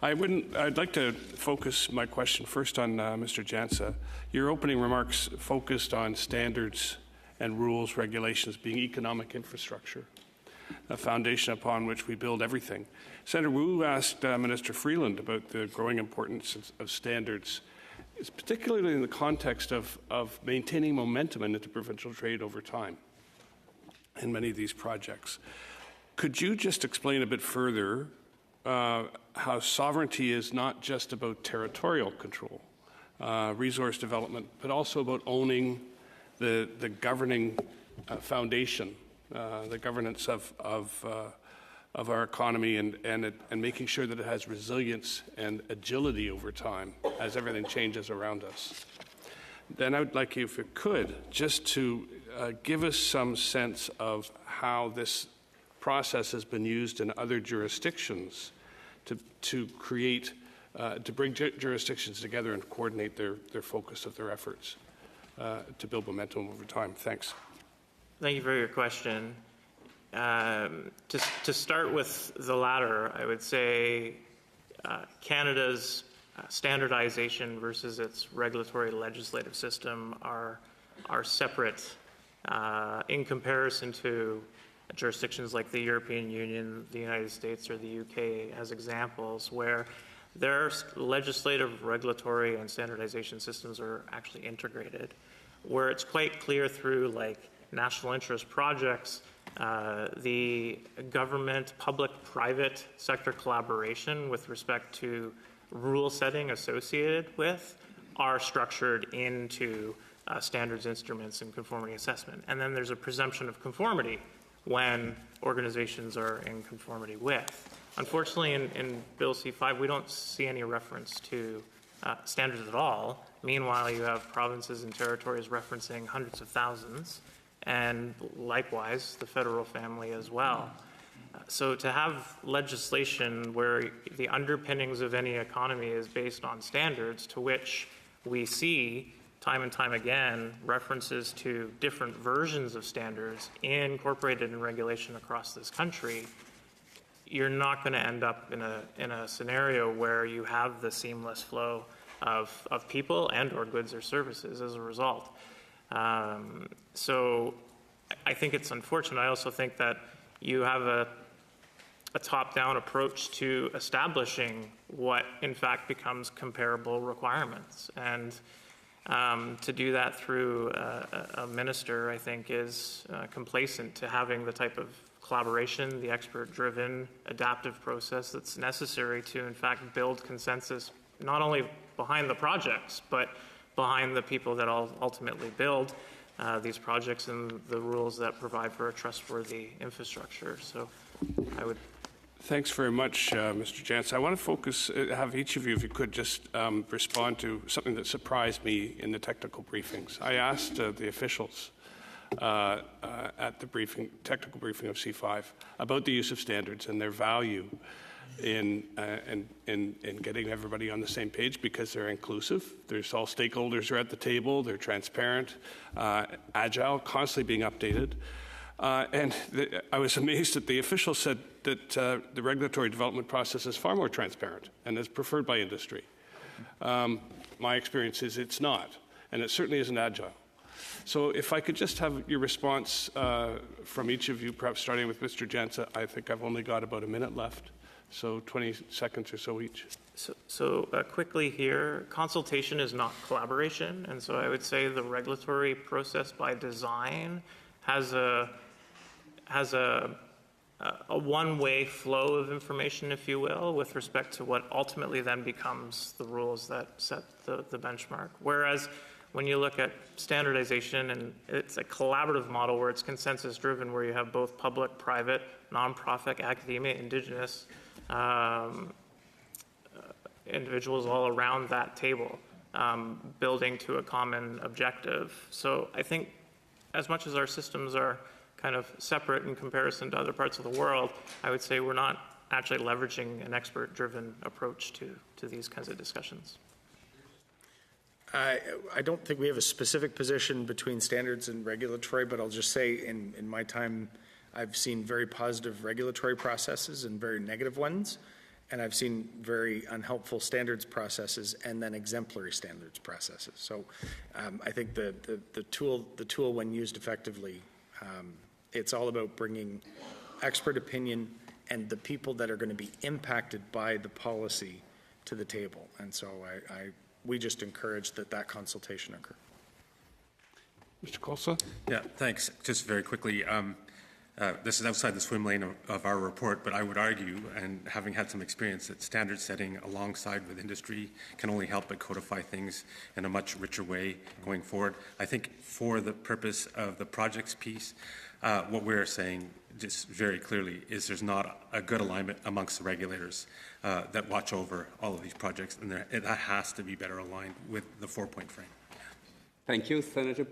I'd like to focus my question first on Mr. Jansa. Your opening remarks focused on standards and rules, regulations being economic infrastructure, a foundation upon which we build everything. Senator Wu asked Minister Freeland about the growing importance of standards, particularly in the context of maintaining momentum in interprovincial trade over time in many of these projects. Could you just explain a bit further how sovereignty is not just about territorial control, resource development, but also about owning the governing foundation, the governance of our economy, and making sure that it has resilience and agility over time as everything changes around us? Then I would like you, if you could, just to give us some sense of how this process has been used in other jurisdictions to create, to bring jurisdictions together and coordinate their focus of their efforts to build momentum over time. Thanks. Thank you for your question. To start with the latter, I would say Canada's standardization versus its regulatory legislative system are separate in comparison to jurisdictions like the European Union, the United States, or the UK as examples, where their legislative, regulatory, and standardization systems are actually integrated, where it's quite clear through like national interest projects, the government, public-private sector collaboration with respect to rule setting associated with are structured into standards instruments and conformity assessment. And then there's a presumption of conformity when organizations are in conformity with. Unfortunately, in Bill C-5, we don't see any reference to standards at all. Meanwhile, you have provinces and territories referencing hundreds of thousands, and likewise, the federal family as well. So to have legislation where the underpinnings of any economy is based on standards, to which we see time and time again references to different versions of standards incorporated in regulation across this country, you're not going to end up in a scenario where you have the seamless flow of people and or goods or services as a result. So I think it's unfortunate. I also think that you have a top-down approach to establishing what in fact becomes comparable requirements. And to do that through a minister, I think, is complacent to having the type of collaboration, the expert-driven, adaptive process that's necessary to, in fact, build consensus, not only behind the projects, but behind the people that ultimately build these projects and the rules that provide for a trustworthy infrastructure. So I would... Thanks very much, Mr. Jansa. I want to focus, have each of you, if you could, just respond to something that surprised me in the technical briefings. I asked the officials at the technical briefing of C-5 about the use of standards and their value in getting everybody on the same page, because they're inclusive. There's all stakeholders are at the table. They're transparent, agile, constantly being updated. I was amazed that the officials said that the regulatory development process is far more transparent and is preferred by industry. My experience is it's not, and it certainly isn't agile. So if I could just have your response from each of you, perhaps starting with Mr. Jansa. I think I've only got about a minute left, so 20 seconds or so each. So quickly here, consultation is not collaboration, and so I would say the regulatory process by design has a one-way flow of information, if you will, with respect to what ultimately then becomes the rules that set the benchmark. Whereas when you look at standardization, and it's a collaborative model where it's consensus-driven, where you have both public, private, nonprofit, academia, Indigenous individuals all around that table, building to a common objective. So I think as much as our systems are kind of separate in comparison to other parts of the world, I would say we're not actually leveraging an expert-driven approach to these kinds of discussions. I don't think we have a specific position between standards and regulatory, but I'll just say in my time I've seen very positive regulatory processes and very negative ones, and I've seen very unhelpful standards processes and then exemplary standards processes. So I think the tool when used effectively, it's all about bringing expert opinion and the people that are going to be impacted by the policy to the table. And so we just encourage that consultation occur. Mr. Khosla? Yeah, thanks. Just very quickly, this is outside the swim lane of our report, but I would argue, and having had some experience, that standard setting alongside with industry can only help but codify things in a much richer way going forward. I think for the purpose of the projects piece, what we're saying just very clearly is there's not a good alignment amongst the regulators that watch over all of these projects, and that has to be better aligned with the 4-point frame. Thank you, Senator